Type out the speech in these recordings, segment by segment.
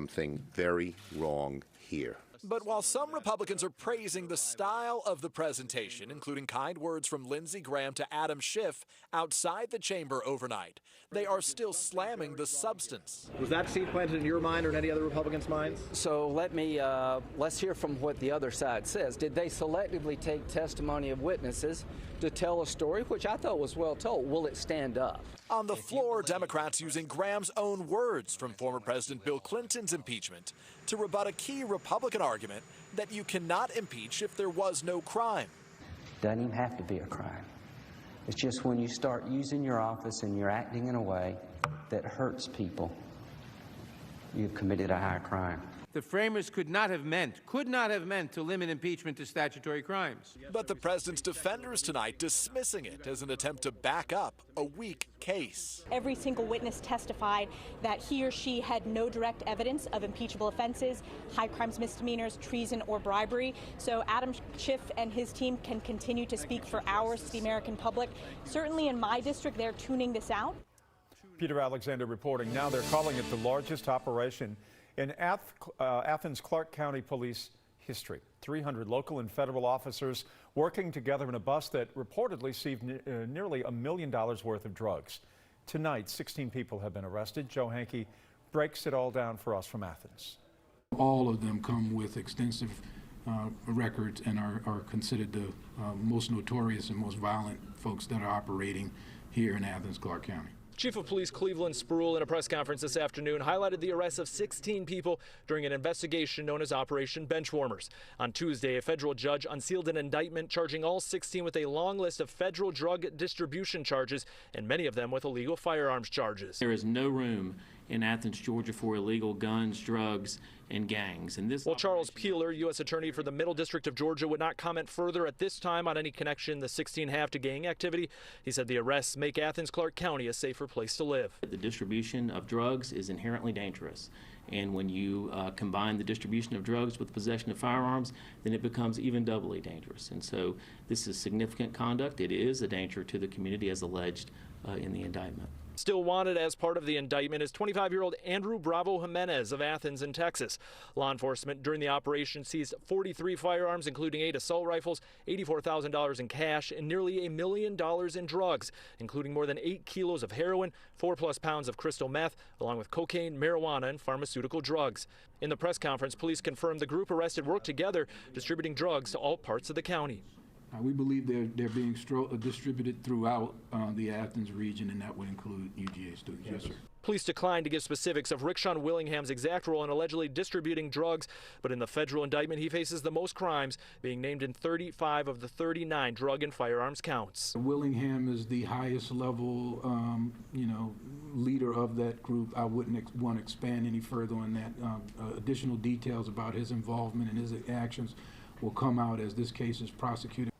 something very wrong here. But while some Republicans are praising the style of the presentation, including kind words from Lindsey Graham to Adam Schiff outside the chamber overnight, they are still slamming the substance. Was that seed planted in your mind or in any other Republicans' minds? So let's hear from what the other side says. Did they selectively take testimony of witnesses to tell a story, which I thought was well told? Will it stand up? On the floor, Democrats using Graham's own words from former President Bill Clinton's impeachment to rebut a key Republican argument that you cannot impeach if there was no crime. Doesn't even have to be a crime. It's just when you start using your office and you're acting in a way that hurts people, you've committed a high crime. The framers could not have meant to limit impeachment to statutory crimes. But the president's defenders tonight dismissing it as an attempt to back up a weak case. Every single witness testified that he or she had no direct evidence of impeachable offenses, high crimes, misdemeanors, treason, or bribery. So Adam Schiff and his team can continue to speak for hours to the American public. Certainly in my district, they're tuning this out. Peter Alexander reporting. Now they're calling it the largest operation in Athens Clarke County Police history. 300 local and federal officers working together in a bus that reportedly received nearly $1 million worth of drugs. Tonight, 16 people have been arrested. Joe Hankey breaks it all down for us from Athens. All of them come with extensive records and are considered the most notorious and most violent folks that are operating here in Athens Clarke County. Chief of Police Cleveland Spruill in a press conference this afternoon highlighted the arrest of 16 people during an investigation known as Operation Benchwarmers. On Tuesday, a federal judge unsealed an indictment charging all 16 with a long list of federal drug distribution charges, and many of them with illegal firearms charges. There is no room in Athens, Georgia for illegal guns, drugs, and gangs. And Well, Charles Peeler, U.S. Attorney for the Middle District of Georgia, would not comment further at this time on any connection the 16 have to gang activity. He said the arrests make Athens Clarke County a safer place to live. The distribution of drugs is inherently dangerous. And when you combine the distribution of drugs with possession of firearms, then it becomes even doubly dangerous. And so this is significant conduct. It is a danger to the community as alleged in the indictment. Still wanted as part of the indictment is 25-year-old Andrew Bravo Jimenez of Athens in Texas. Law enforcement during the operation seized 43 firearms, including 8 assault rifles, $84,000 in cash, and nearly $1 million in drugs, including more than 8 kilos of heroin, 4+ pounds of crystal meth, along with cocaine, marijuana, and pharmaceutical drugs. In the press conference, police confirmed the group arrested worked together, distributing drugs to all parts of the county. We believe they're being distributed throughout the Athens region, and that would include UGA students. Yes, sir. Police declined to give specifics of Rickshon Willingham's exact role in allegedly distributing drugs, but in the federal indictment, he faces the most crimes, being named in 35 of the 39 drug and firearms counts. Willingham is the highest level, leader of that group. I wouldn't want to expand any further on that. Additional details about his involvement and his actions will come out as this case is prosecuted.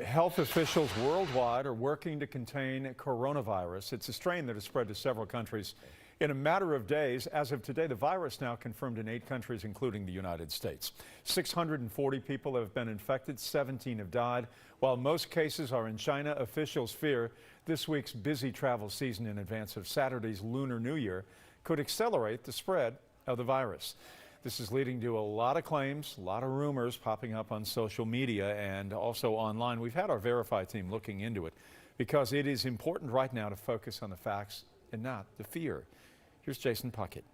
Health officials worldwide are working to contain coronavirus. It's a strain that has spread to several countries in a matter of days. As of today, the virus now confirmed in 8 countries, including the United States. 640 people have been infected, 17 have died. While most cases are in China, officials fear this week's busy travel season in advance of Saturday's Lunar New Year could accelerate the spread of the virus. This is leading to a lot of claims, a lot of rumors popping up on social media and also online. We've had our Verify team looking into it because it is important right now to focus on the facts and not the fear. Here's Jason Puckett.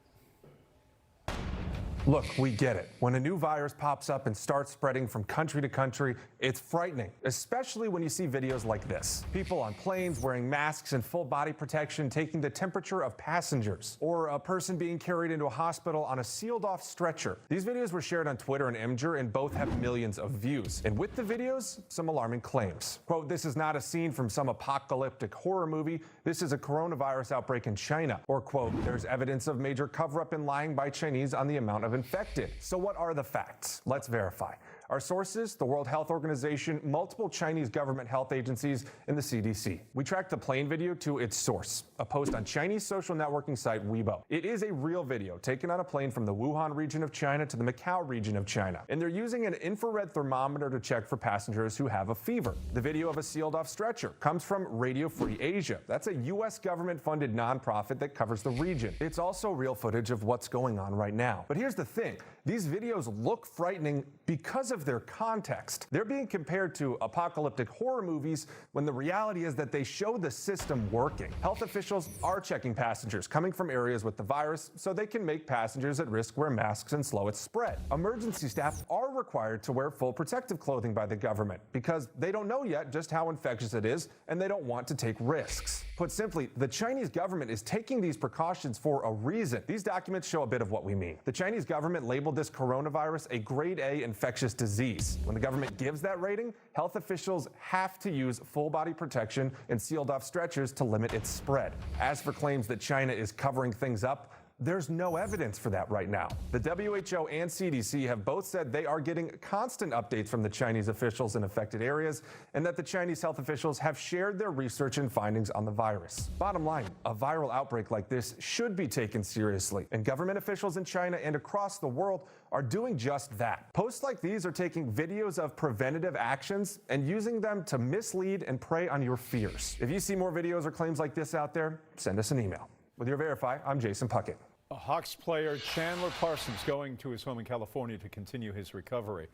Look, we get it. When a new virus pops up and starts spreading from country to country, it's frightening, especially when you see videos like this. People on planes wearing masks and full body protection taking the temperature of passengers, or a person being carried into a hospital on a sealed-off stretcher. These videos were shared on Twitter and Imgur and both have millions of views. And with the videos, some alarming claims. Quote, "This is not a scene from some apocalyptic horror movie. This is a coronavirus outbreak in China." Or quote, "There's evidence of major cover-up and lying by Chinese on the amount of infected." So what are the facts? Let's verify. Our sources, the World Health Organization, multiple Chinese government health agencies, and the CDC. We tracked the plane video to its source, a post on Chinese social networking site Weibo. It is a real video taken on a plane from the Wuhan region of China to the Macau region of China, and they're using an infrared thermometer to check for passengers who have a fever. The video of a sealed-off stretcher comes from Radio Free Asia. That's a U.S. government-funded nonprofit that covers the region. It's also real footage of what's going on right now. But here's the thing. These videos look frightening because of their context. They're being compared to apocalyptic horror movies when the reality is that they show the system working. Health officials are checking passengers coming from areas with the virus so they can make passengers at risk wear masks and slow its spread. Emergency staff are required to wear full protective clothing by the government because they don't know yet just how infectious it is and they don't want to take risks. Put simply, the Chinese government is taking these precautions for a reason. These documents show a bit of what we mean. The Chinese government labeled this coronavirus a grade A infectious disease. When the government gives that rating, health officials have to use full body protection and sealed off stretchers to limit its spread. As for claims that China is covering things up, there's no evidence for that right now. The WHO and CDC have both said they are getting constant updates from the Chinese officials in affected areas and that the Chinese health officials have shared their research and findings on the virus. Bottom line, a viral outbreak like this should be taken seriously, and government officials in China and across the world are doing just that. Posts like these are taking videos of preventative actions and using them to mislead and prey on your fears. If you see more videos or claims like this out there, send us an email. With your Verify, I'm Jason Puckett. Hawks player Chandler Parsons going to his home in California to continue his recovery.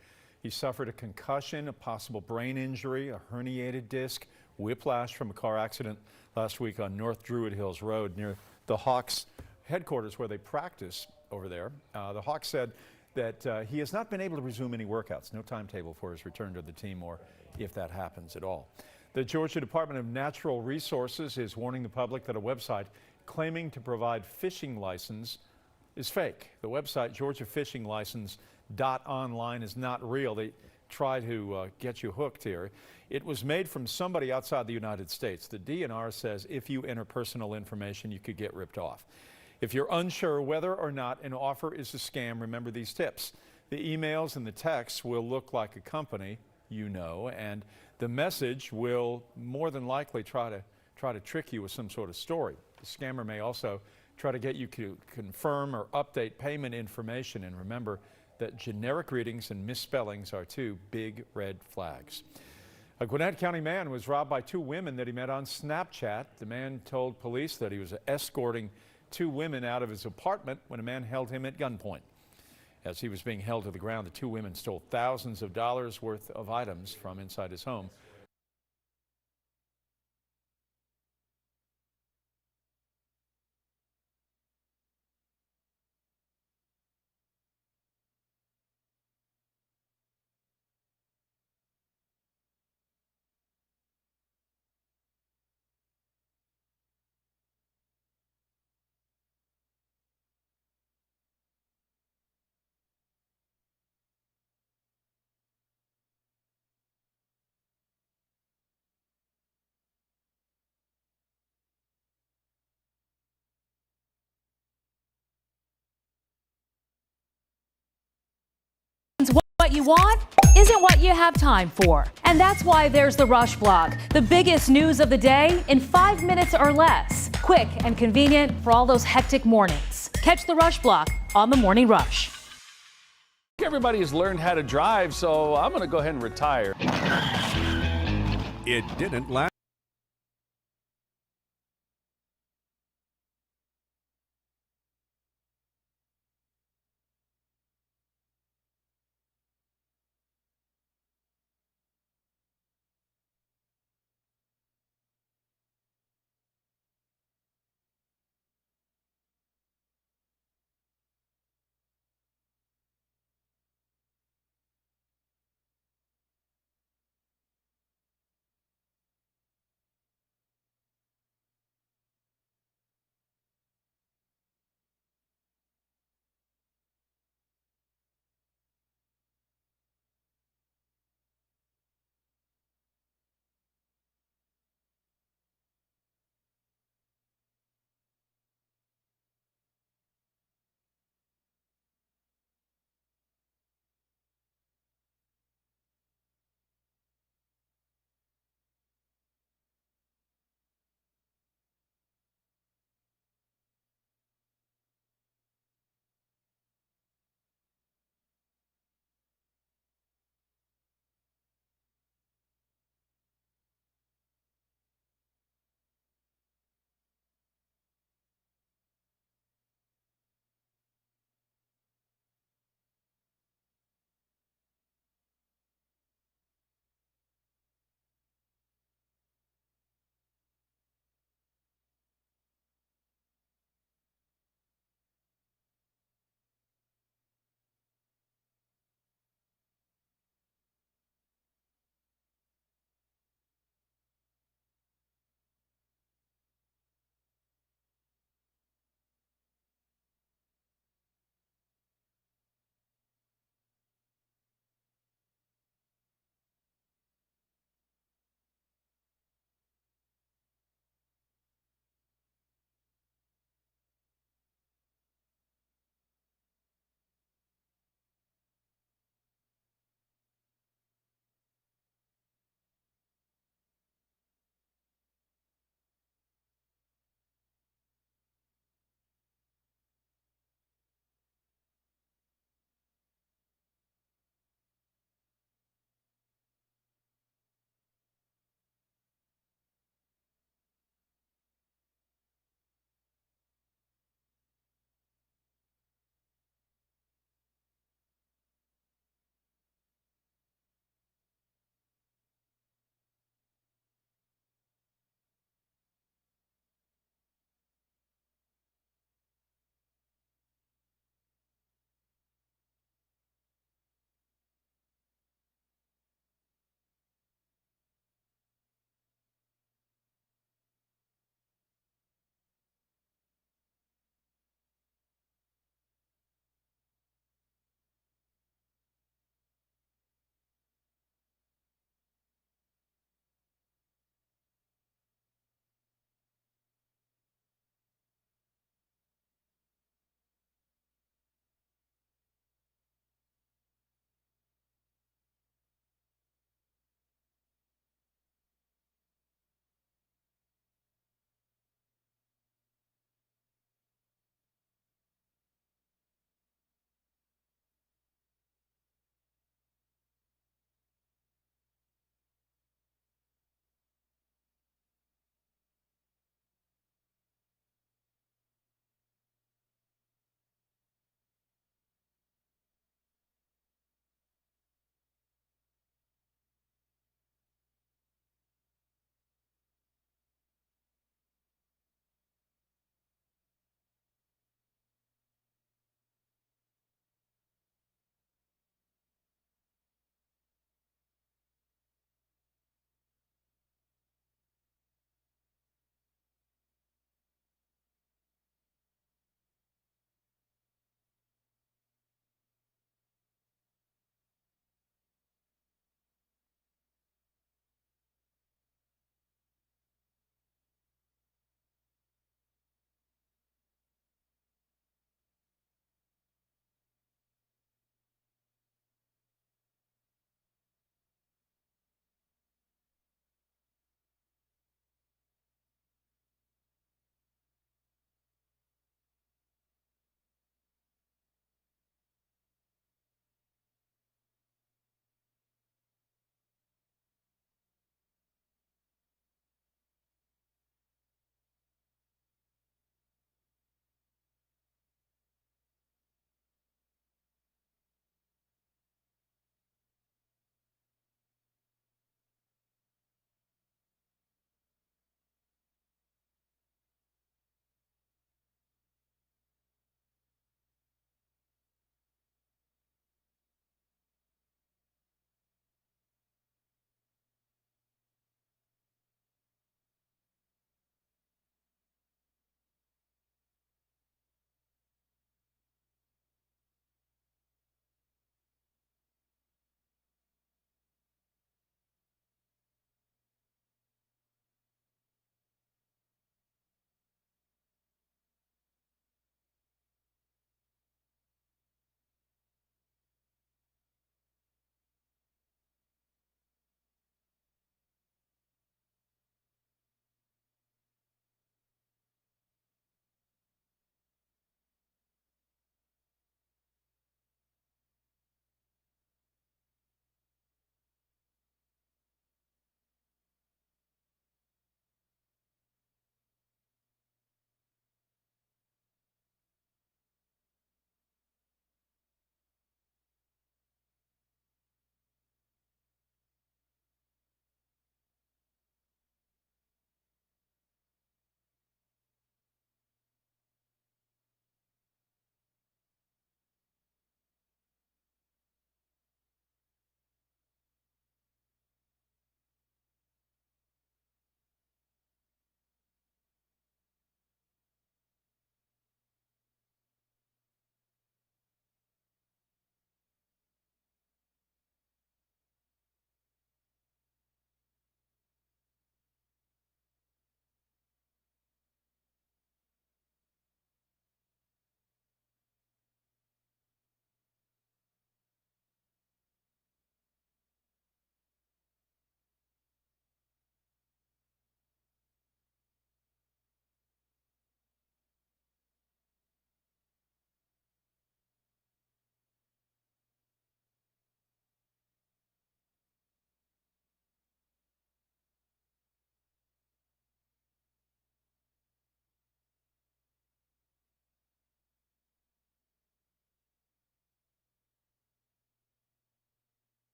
He suffered a concussion, a possible brain injury, a herniated disc, whiplash from a car accident last week on North Druid Hills Road near the Hawks headquarters where they practice over there. The Hawks said that he has not been able to resume any workouts. No timetable for his return to the team or if that happens at all. The Georgia Department of Natural Resources is warning the public that a website claiming to provide fishing license is fake. The website georgiafishinglicense.online is not real. They try to get you hooked here. It was made from somebody outside the United States. The DNR says if you enter personal information, you could get ripped off. If you're unsure whether or not an offer is a scam, remember these tips. The emails and the texts will look like a company you know, and the message will more than likely try to trick you with some sort of story. The scammer may also try to get you to confirm or update payment information, and remember that generic readings and misspellings are two big red flags. A Gwinnett County man was robbed by two women that he met on Snapchat. The man told police that he was escorting two women out of his apartment when a man held him at gunpoint. As he was being held to the ground, the two women stole thousands of dollars worth of items from inside his home. What you want isn't what you have time for. And that's why there's the Rush Blog, the biggest news of the day in 5 minutes or less. Quick and convenient for all those hectic mornings. Catch the Rush Blog on the Morning Rush. Everybody has learned how to drive, so I'm going to go ahead and retire. It didn't last.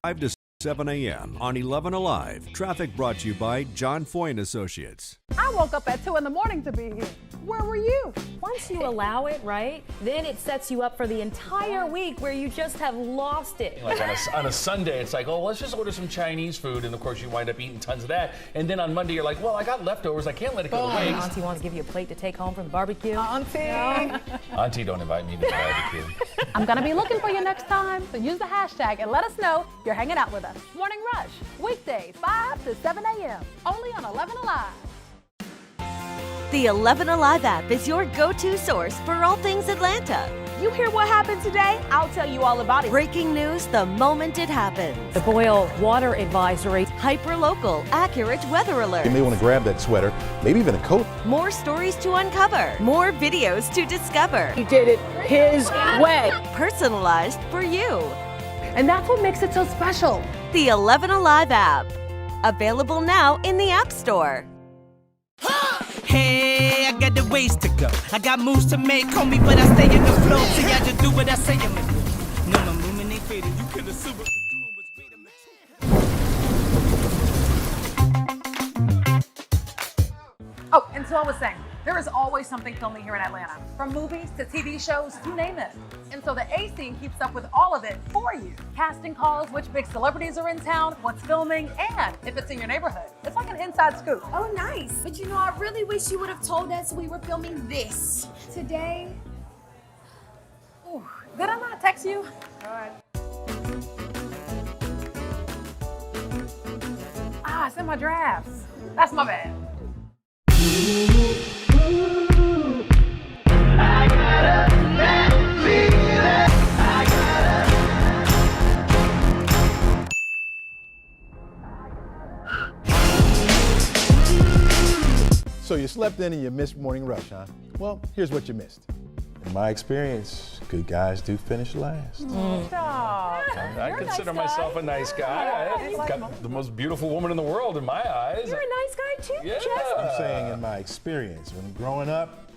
5 to 7 a.m. on 11Alive. Traffic brought to you by John Foy & Associates. I woke up at 2 in the morning to be here. Where were you? Once you allow it, right, then it sets you up for the entire week where you just have lost it. Like on a Sunday, it's like, oh, let's just order some Chinese food, and of course you wind up eating tons of that. And then on Monday, you're like, well, I got leftovers, I can't let it go to waste. Auntie wants to give you a plate to take home from the barbecue. Auntie. No. Auntie, don't invite me to the barbecue. I'm going to be looking for you next time, so use the hashtag and let us know you're hanging out with us. Morning Rush, weekdays, 5 to 7 a.m., only on 11Alive. The 11Alive app is your go-to source for all things Atlanta. You hear what happened today? I'll tell you all about it. Breaking news the moment it happens. The boil water advisory. Hyper-local, accurate weather alerts. You may want to grab that sweater, maybe even a coat. More stories to uncover. More videos to discover. He did it his way. Personalized for you. And that's what makes it so special. The 11Alive app. Available now in the App Store. Hey, I got the ways to go. I got moves to make, call me, but I stay in the flow. See, I just do what I say I'm gonna do. No, my movement ain't faded. You couldn't assume it. Oh, and so I was saying, there is always something filming here in Atlanta. From movies to TV shows, you name it. And so the A Scene keeps up with all of it for you. Casting calls, which big celebrities are in town, what's filming, and if it's in your neighborhood. It's like an inside scoop. Oh, nice. But you know, I really wish you would have told us we were filming this today. Ooh, did I not text you? All right. Ah, it's in my drafts. That's my bad. So you slept in and you missed Morning Rush, huh? Well, here's what you missed. In my experience, good guys do finish last. I consider myself a nice guy. I've got the most beautiful woman in the world in my eyes. You're a nice guy too, Yeah. Jeff. I'm saying in my experience, when growing up,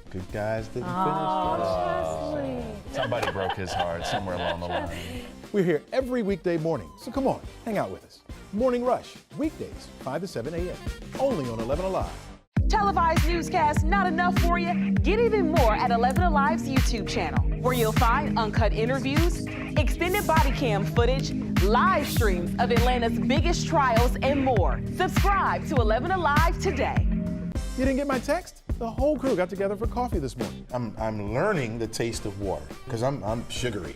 good guys didn't finish last. Somebody broke his heart somewhere along the line. We're here every weekday morning, so come on, hang out with us. Morning Rush, weekdays, 5 to 7 a.m., only on 11Alive. Televised newscasts not enough for you? Get even more at 11Alive's YouTube channel, where you'll find uncut interviews, extended body cam footage, live streams of Atlanta's biggest trials, and more. Subscribe to 11Alive today. You didn't get my text? The whole crew got together for coffee this morning. I'm learning the taste of water, because I'm sugary.